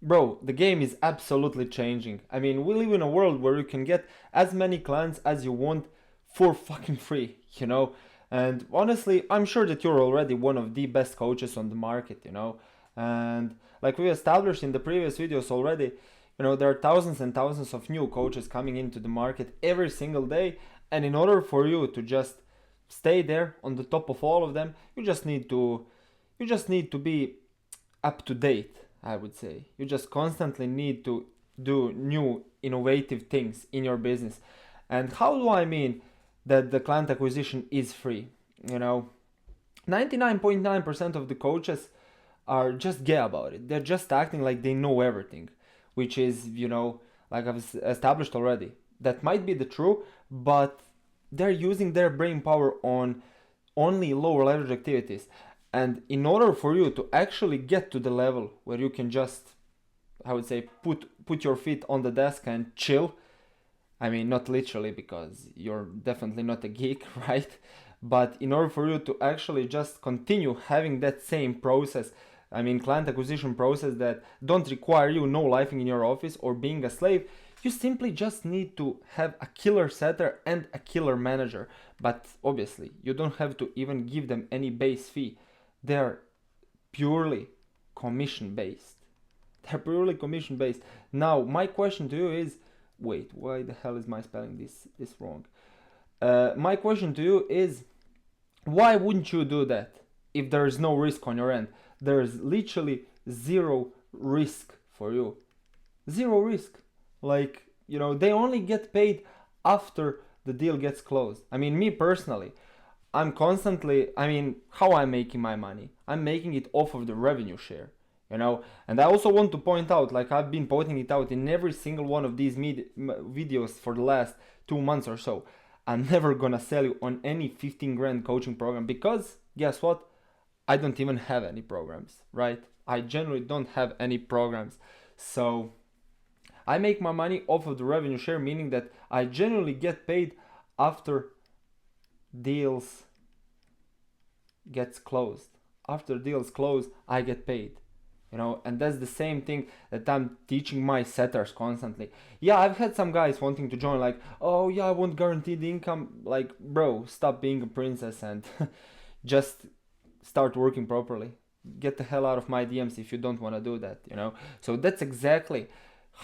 Bro, the game is absolutely changing. I mean, we live in a world where you can get as many clients as you want for fucking free, you know? And honestly, I'm sure that you're already one of the best coaches on the market, you know? And like we established in the previous videos already, you know, there are thousands and thousands of new coaches coming into the market every single day. And in order for you to just stay there on the top of all of them, you just need to be up to date, I would say. You just constantly need to do new innovative things in your business. And how do I mean that the client acquisition is free? You know, 99.9% of the coaches are just gay about it. They're just acting like they know everything, which is, like I've established already. That might be the true, but they're using their brain power on only lower leverage activities. And in order for you to actually get to the level where you can just, I would say, put your feet on the desk and chill. I mean, not literally, because you're definitely not a geek, right? But in order for you to actually just continue having that same process, I mean, client acquisition process that don't require you no lifing in your office or being a slave, you simply just need to have a killer setter and a killer manager. But obviously, you don't have to even give them any base fee. They're purely commission based. They're purely commission based. Now, my question to you is, wait, why the hell is my spelling this wrong? My question to you is, why wouldn't you do that if there is no risk on your end? There is literally zero risk for you. Zero risk. Like, they only get paid after the deal gets closed. I mean, me personally, how I'm making my money? I'm making it off of the revenue share, And I also want to point out, like I've been pointing it out in every single one of these videos for the last 2 months or so. I'm never gonna sell you on any 15 grand coaching program because guess what? I don't even have any programs, right? I generally don't have any programs. So I make my money off of the revenue share, meaning that I generally get paid after deals gets closed. After deals close, I get paid. And that's the same thing that I'm teaching my setters constantly. Yeah, I've had some guys wanting to join, like, oh yeah, I want guaranteed income. Like, bro, stop being a princess and just start working properly. Get the hell out of my DMs if you don't want to do that, So that's exactly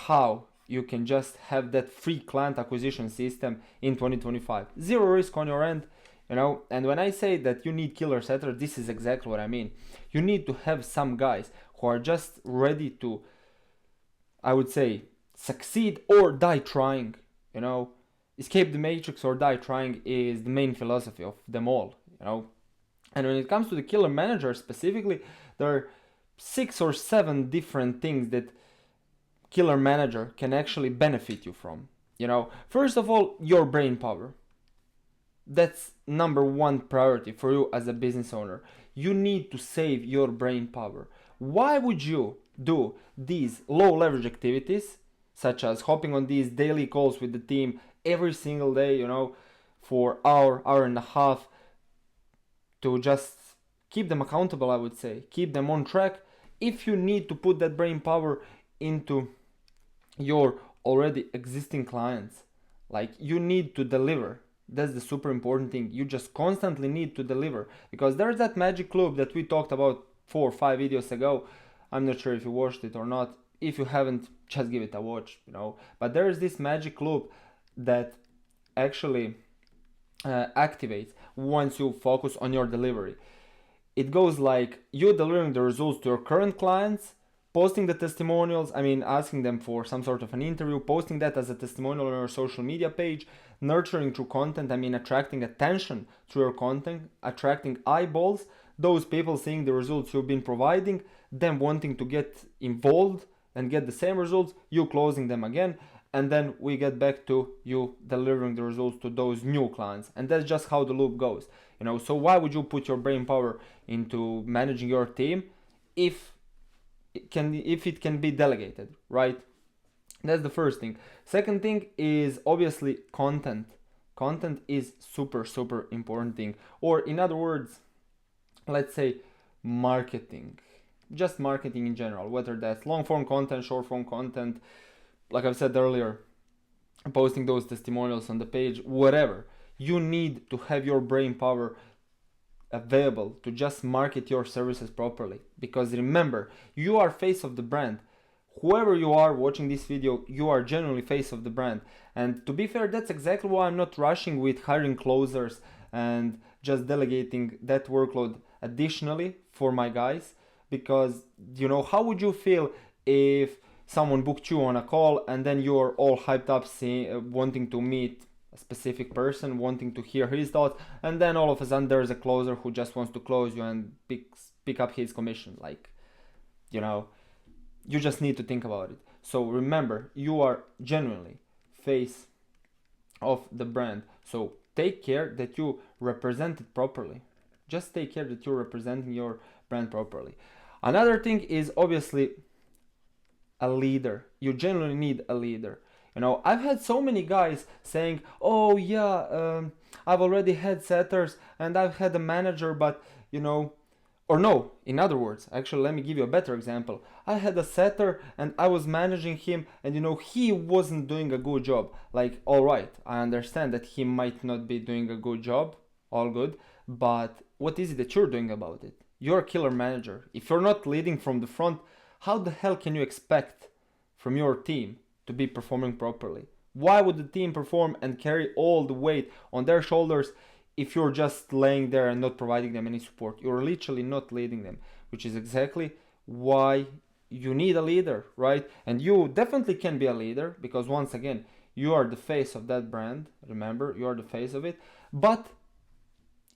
how you can just have that free client acquisition system in 2025. Zero risk on your end, And when I say that you need killer setters, this is exactly what I mean. You need to have some guys who are just ready to, I would say, succeed or die trying. Escape the matrix or die trying is the main philosophy of them all. And when it comes to the killer manager specifically, there are 6 or 7 different things that killer manager can actually benefit you from. First of all, your brain power. That's number one priority for you as a business owner. You need to save your brain power. Why would you do these low leverage activities, such as hopping on these daily calls with the team every single day, for hour and a half, to just keep them accountable, I would say, keep them on track, if you need to put that brain power into your already existing clients? Like, you need to deliver. That's the super important thing. You just constantly need to deliver, because there's that magic loop that we talked about 4 or 5 videos ago. I'm not sure if you watched it or not. If you haven't, just give it a watch, But there is this magic loop that actually activates once you focus on your delivery. It goes like you delivering the results to your current clients, posting the testimonials, asking them for some sort of an interview, posting that as a testimonial on your social media page, nurturing through content, attracting attention through your content, attracting eyeballs, those people seeing the results you've been providing, them wanting to get involved and get the same results, you closing them again, and then we get back to you delivering the results to those new clients. And that's just how the loop goes. So why would you put your brain power into managing your team if it can be delegated, right? That's the first thing. Second thing is obviously content. Content is super important thing. Or in other words, let's say marketing. just marketing in general, whether that's long form content, short form content, like I've said earlier, posting those testimonials on the page, whatever. You need to have your brain power available to just market your services properly. Because remember, you are face of the brand. Whoever you are watching this video, you are genuinely face of the brand. And to be fair, that's exactly why I'm not rushing with hiring closers and just delegating that workload additionally for my guys. Because, how would you feel if someone booked you on a call and then you're all hyped up wanting to meet a specific person, wanting to hear his thoughts, and then all of a sudden there's a closer who just wants to close you and pick up his commission? You just need to think about it. So remember, you are genuinely face of the brand. So take care that you represent it properly. Just take care that you're representing your brand properly. Another thing is obviously a leader. You genuinely need a leader. I've had so many guys saying, oh yeah, I've already had setters and I've had a manager, but or no, in other words, actually, let me give you a better example. I had a setter and I was managing him, and he wasn't doing a good job. Like, all right, I understand that he might not be doing a good job, all good, but what is it that you're doing about it? You're a killer manager. If you're not leading from the front, how the hell can you expect from your team to be performing properly? Why would the team perform and carry all the weight on their shoulders if you're just laying there and not providing them any support? You're literally not leading them, which is exactly why you need a leader, right? And you definitely can be a leader because, once again, you are the face of that brand. Remember, you are the face of it. But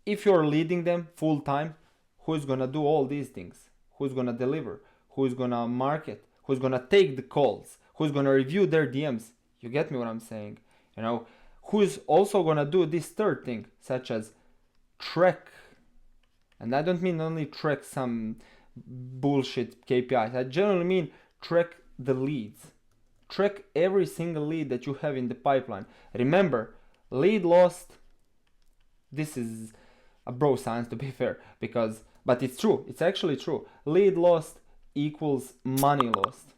if you're leading them full time, who's gonna do all these things? Who's gonna deliver? Who's gonna market? Who's gonna take the calls? Who's gonna review their DMs? You get me what I'm saying? Who's also gonna do this third thing, such as track. And I don't mean only track some bullshit KPIs. I generally mean track the leads. Track every single lead that you have in the pipeline. Remember, lead lost, this is a bro science, to be fair, but it's true. It's actually true. Lead lost equals money lost.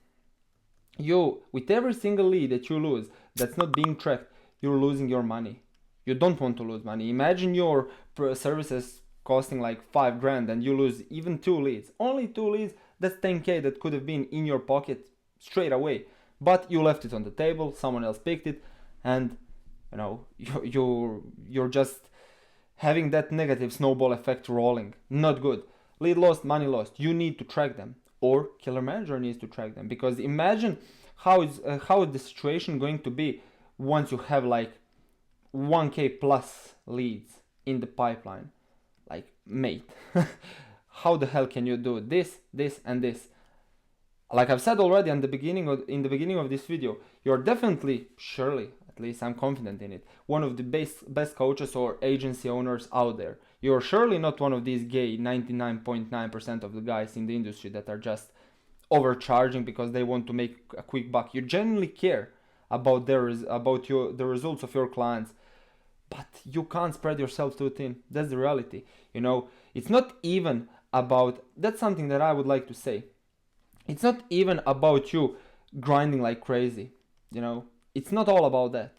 With every single lead that you lose that's not being tracked, you're losing your money. You don't want to lose money. Imagine your services costing like $5,000 and you lose even 2 leads. Only 2 leads, that's 10K that could have been in your pocket straight away. But you left it on the table, someone else picked it, and you're just having that negative snowball effect rolling. Not good. Lead lost, money lost. You need to track them, or killer manager needs to track them, because imagine how is the situation going to be once you have like 1K plus leads in the pipeline. Like, mate, how the hell can you do this, and this? Like I've said already in the beginning of this video, you're definitely, surely, at least I'm confident in it, one of the best coaches or agency owners out there. You're surely not one of these gay 99.9% of the guys in the industry that are just overcharging because they want to make a quick buck. You genuinely care about the results of your clients, but you can't spread yourself too thin. That's the reality. It's not even about, that's something that I would like to say. It's not even about you grinding like crazy. It's not all about that.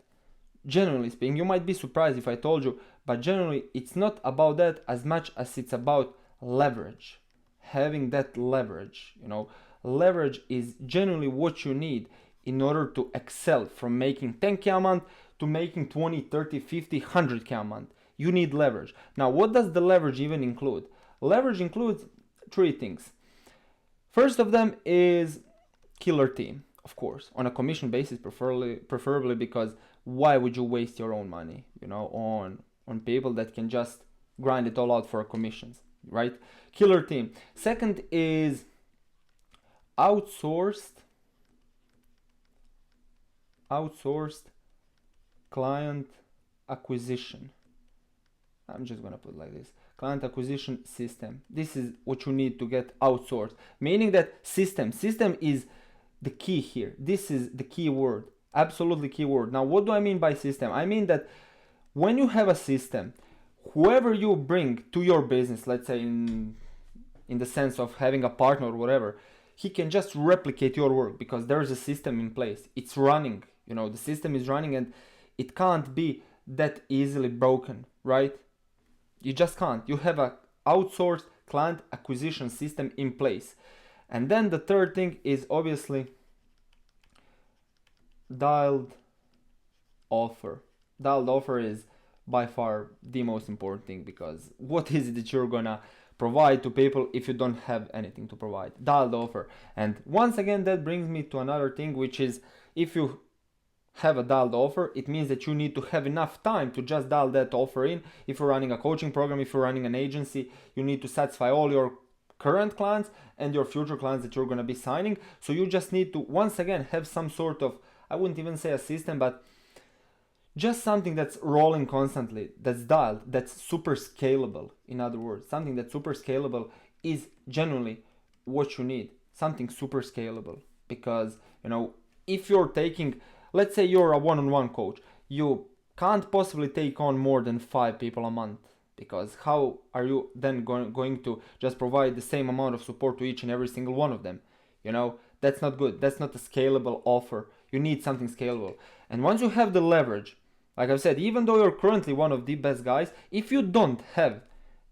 Generally speaking, you might be surprised if I told you, but generally it's not about that as much as it's about leverage. Having that leverage. Leverage is generally what you need in order to excel from making 10K a month to making 20, 30, 50, 100K a month. You need leverage. Now, what does the leverage even include? Leverage includes 3 things. First of them is killer team, of course, on a commission basis, preferably, because why would you waste your own money, on people that can just grind it all out for commissions, right? Killer team. Second is outsourced client acquisition. I'm just gonna put it like this. Client acquisition system. This is what you need to get outsourced. Meaning that system is the key here. This is the key word. Absolutely key word. Now, what do I mean by system? I mean that when you have a system, whoever you bring to your business, let's say in in the sense of having a partner or whatever, he can just replicate your work because there's a system in place. It's running, the system is running and it can't be that easily broken, right? You just can't. You have a outsourced client acquisition system in place. And then the third thing is obviously dialed offer. Dialed offer is by far the most important thing, because what is it that you're gonna provide to people if you don't have anything to provide? Dialed offer. And once again, that brings me to another thing, which is if you have a dialed offer, it means that you need to have enough time to just dial that offer in. If you're running a coaching program, if you're running an agency, you need to satisfy all your current clients and your future clients that you're going to be signing. So you just need to, once again, have some sort of, I wouldn't even say a system, but just something that's rolling constantly, that's dialed, that's super scalable. In other words, something that's super scalable is genuinely what you need. Something super scalable. Because, if you're taking, let's say you're a one-on-one coach, you can't possibly take on more than 5 people a month, because how are you then going to just provide the same amount of support to each and every single one of them? That's not good. That's not a scalable offer. You need something scalable. And once you have the leverage, like I've said, even though you're currently one of the best guys, if you don't have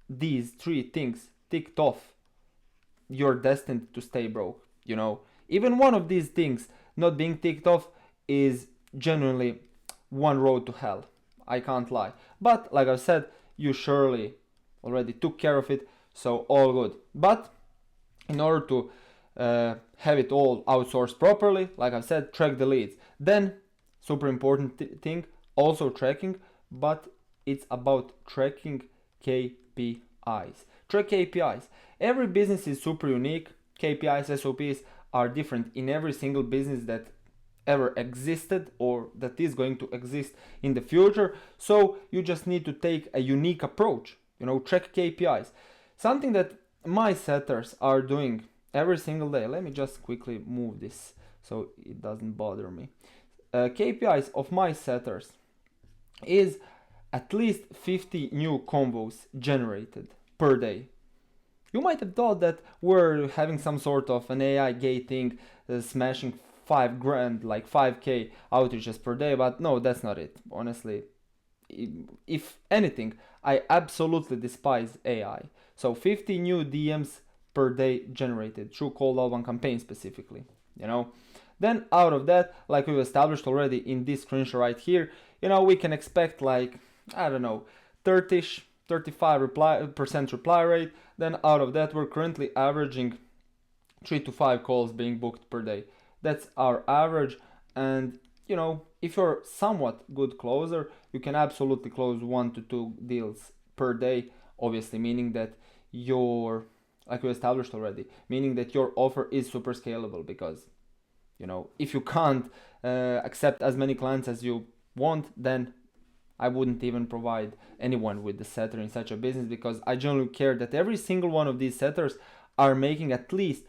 these 3 things ticked off, you're destined to stay broke. Even one of these things not being ticked off is genuinely one road to hell. I can't lie. But like I said, you surely already took care of it, so all good. But in order to have it all outsourced properly, like I said, track the leads. Then, super important thing, also tracking, but it's about tracking KPIs. Track KPIs. Every business is super unique. KPIs, SOPs are different in every single business that ever existed or that is going to exist in the future. So you just need to take a unique approach, track KPIs. Something that my setters are doing every single day. Let me just quickly move this so it doesn't bother me. KPIs of my setters is at least 50 new combos generated per day. You might have thought that we're having some sort of an AI gay thing, smashing $5,000, like 5K outages per day, but no, that's not it. Honestly, if anything, I absolutely despise AI. So 50 new DMs per day generated through cold outbound campaign specifically, Then out of that, like we've established already in this screenshot right here, we can expect like, 30-ish, 35% reply rate. Then out of that, we're currently averaging 3 to 5 calls being booked per day. That's our average. And if you're somewhat good closer, you can absolutely close 1 to 2 deals per day, obviously, meaning that like we established already, meaning that your offer is super scalable, because if you can't accept as many clients as you want, then I wouldn't even provide anyone with the setter in such a business, because I generally care that every single one of these setters are making at least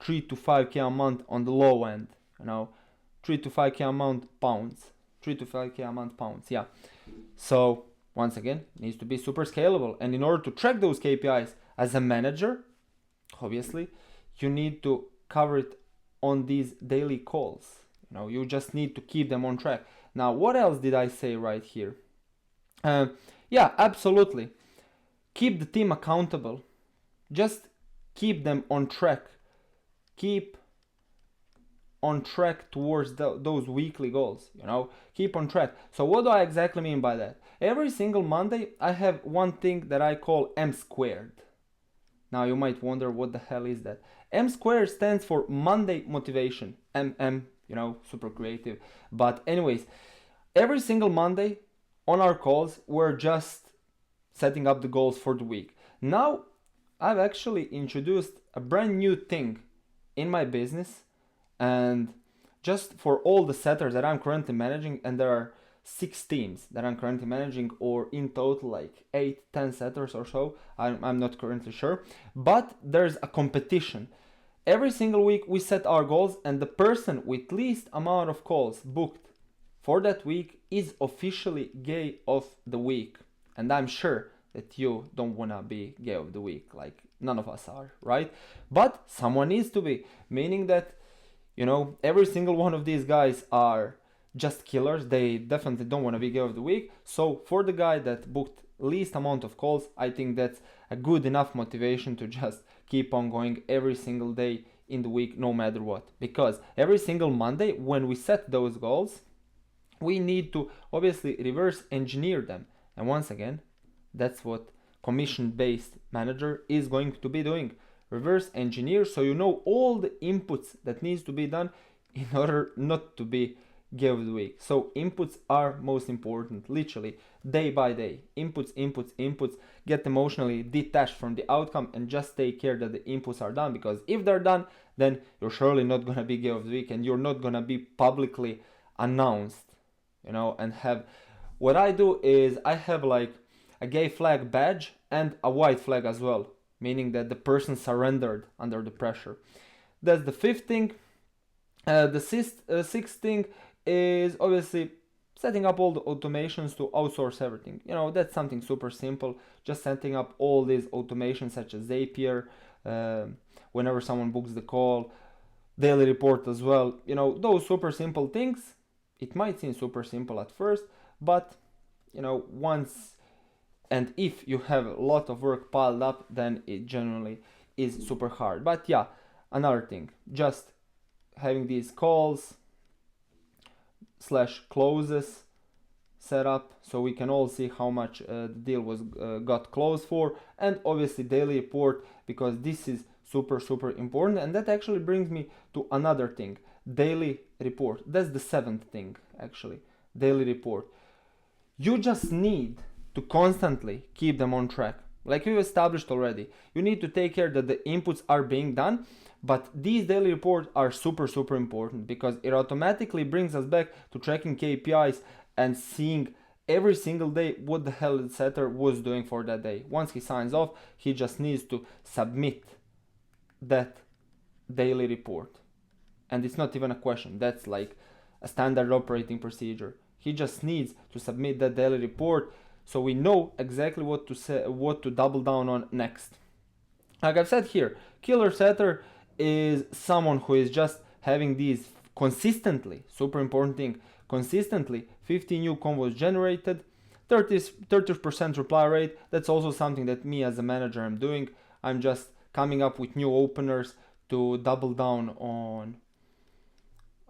3 to 5K a month on the low end, 3 to 5K a month pounds, 3 to 5K a month pounds, yeah. So once again, it needs to be super scalable. And in order to track those KPIs as a manager, obviously, you need to cover it on these daily calls. You just need to keep them on track. Now, what else did I say right here? Yeah, absolutely. Keep the team accountable. Just keep them on track. Keep on track towards those weekly goals, keep on track. So what do I exactly mean by that? Every single Monday, I have one thing that I call M squared. Now you might wonder, what the hell is that? M squared stands for Monday motivation. MM, super creative. But anyways, every single Monday on our calls, we're just setting up the goals for the week. Now, I've actually introduced a brand new thing in my business, and just for all the setters that I'm currently managing, and there are 6 teams that I'm currently managing, or in total like 8-10 setters or so, I'm not currently sure, but there's a competition. Every single week we set our goals, and the person with least amount of calls booked for that week is officially gay of the week. And I'm sure that you don't wanna be gay of the week. Like, None of us are, right? But someone needs to be, meaning that, you know, every single one of these guys are just killers. They definitely don't want to be guy of the week. So for the guy that booked least amount of calls, I think that's a good enough motivation to just keep on going every single day in the week, no matter what. Because every single Monday, when we set those goals, we need to obviously reverse engineer them. And once again, that's what commission-based manager is going to be doing. Reverse engineer, so you know all the inputs that needs to be done in order not to be guy of the week. So inputs are most important, literally day by day. Inputs, inputs, inputs. Get emotionally detached from the outcome and just take care that the inputs are done, because if they're done, then you're surely not gonna be guy of the week and you're not gonna be publicly announced, you know. And have, what I do is I have like a gay flag badge and a white flag as well, meaning that the person surrendered under the pressure. That's the fifth thing. The sixth thing is obviously setting up all the automations to outsource everything. You know, that's something super simple. Just setting up all these automations such as Zapier, whenever someone books the call, daily report as well. You know, those super simple things. It might seem super simple at first, but you know, once and if you have a lot of work piled up, then it generally is super hard. But yeah, another thing, just having these calls / closes set up so we can all see how much the deal was got closed for, and obviously daily report, because this is super important. And that actually brings me to another thing, daily report. That's the seventh thing actually, daily report. You just need to constantly keep them on track. Like we've established already, you need to take care that the inputs are being done, but these daily reports are super important, because it automatically brings us back to tracking KPIs and seeing every single day what the hell the setter was doing for that day. Once he signs off, he just needs to submit that daily report. And it's not even a question, that's like a standard operating procedure. He just needs to submit that daily report so we know exactly what to say, what to double down on next. Like I've said here, killer setter is someone who is just having these consistently, super important thing, consistently 50 new convos generated, 30% reply rate. That's also something that me as a manager am doing. I'm just coming up with new openers to double down on,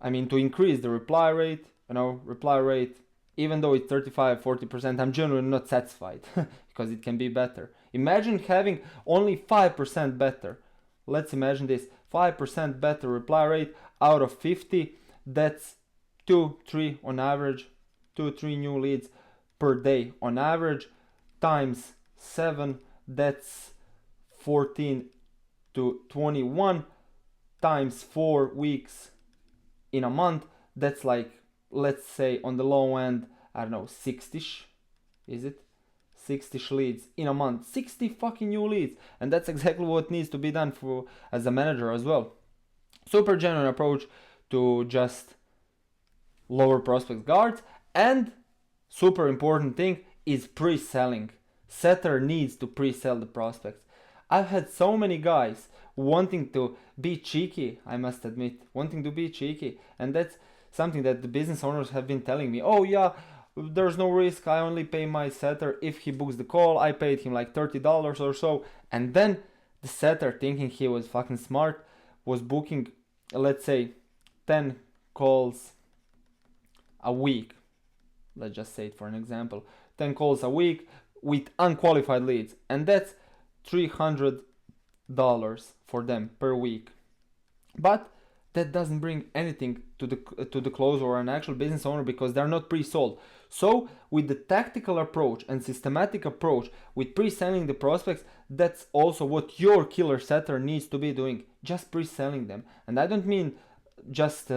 to increase the reply rate. You know, reply rate, even though it's 35-40%, I'm generally not satisfied because it can be better. Imagine having only 5% better. Let's imagine this, 5% better reply rate out of 50. That's 2-3 on average, 2-3 new leads per day on average, times 7, that's 14 to 21, times 4 weeks in a month, that's like, let's say on the low end, I don't know, 60ish, is it? 60ish leads in a month, 60 fucking new leads. And that's exactly what needs to be done for as a manager as well. Super genuine approach to just lower prospect guards. And super important thing is pre-selling. Setter needs to pre-sell the prospects. I've had so many guys wanting to be cheeky, I must admit, wanting to be cheeky. And that's something that the business owners have been telling me. Oh yeah, there's no risk, I only pay my setter if he books the call. I paid him like $30 or so. And then the setter, thinking he was fucking smart, was booking, let's say, 10 calls a week. Let's just say it for an example. 10 calls a week with unqualified leads. And that's $300 for them per week. But that doesn't bring anything to the closer or an actual business owner, because they're not pre-sold. So with the tactical approach and systematic approach with pre-selling the prospects, that's also what your killer setter needs to be doing, just pre-selling them. And I don't mean just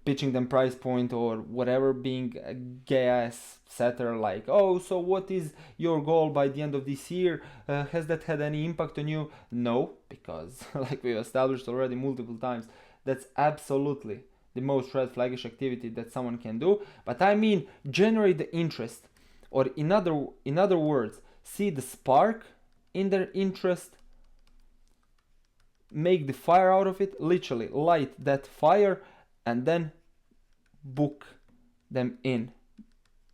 pitching them price point or whatever, being a gay ass setter like, oh, so what is your goal by the end of this year? Has that had any impact on you? No, because like we've established already multiple times, that's absolutely the most red flaggish activity that someone can do. But I mean, generate the interest, or in other words, see the spark in their interest make the fire out of it, literally light that fire, and then book them in,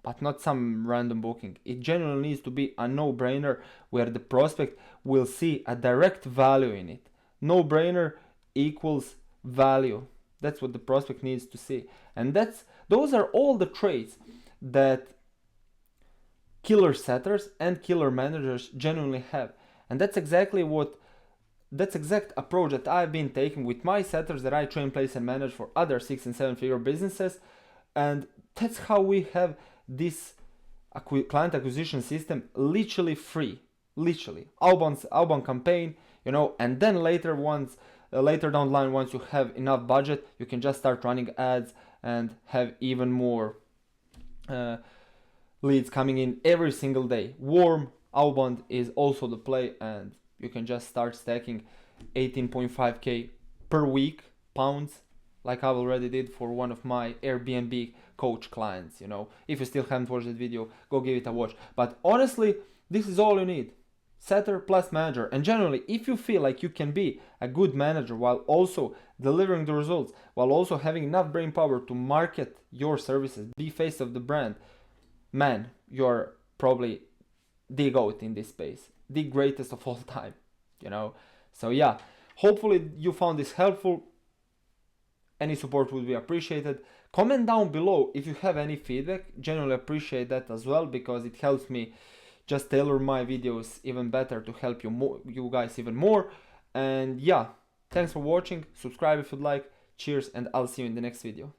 but not some random booking. It generally needs to be a no-brainer where the prospect will see a direct value in it. No-brainer equals value. That's what the prospect needs to see. And those are all the traits that killer setters and killer managers genuinely have. And that's exact approach that I've been taking with my setters that I train, place, and manage for other 6 and 7 figure businesses. And that's how we have this client acquisition system literally free, literally outbound campaign, and then later down the line, once you have enough budget, you can just start running ads and have even more leads coming in every single day. Warm outbound is also the play, and you can just start stacking 18.5k per week pounds, like I already did for one of my Airbnb coach clients. If you still haven't watched that video, go give it a watch. But honestly, this is all you need: setter plus manager. And generally, if you feel like you can be a good manager while also delivering the results, while also having enough brain power to market your services, be face of the brand, man, you're probably the GOAT in this space, the greatest of all time. So yeah, hopefully you found this helpful. Any support would be appreciated. Comment down below if you have any feedback. Generally appreciate that as well, because it helps me just tailor my videos even better to help you guys even more. And yeah, thanks for watching. Subscribe if you'd like. Cheers, and I'll see you in the next video.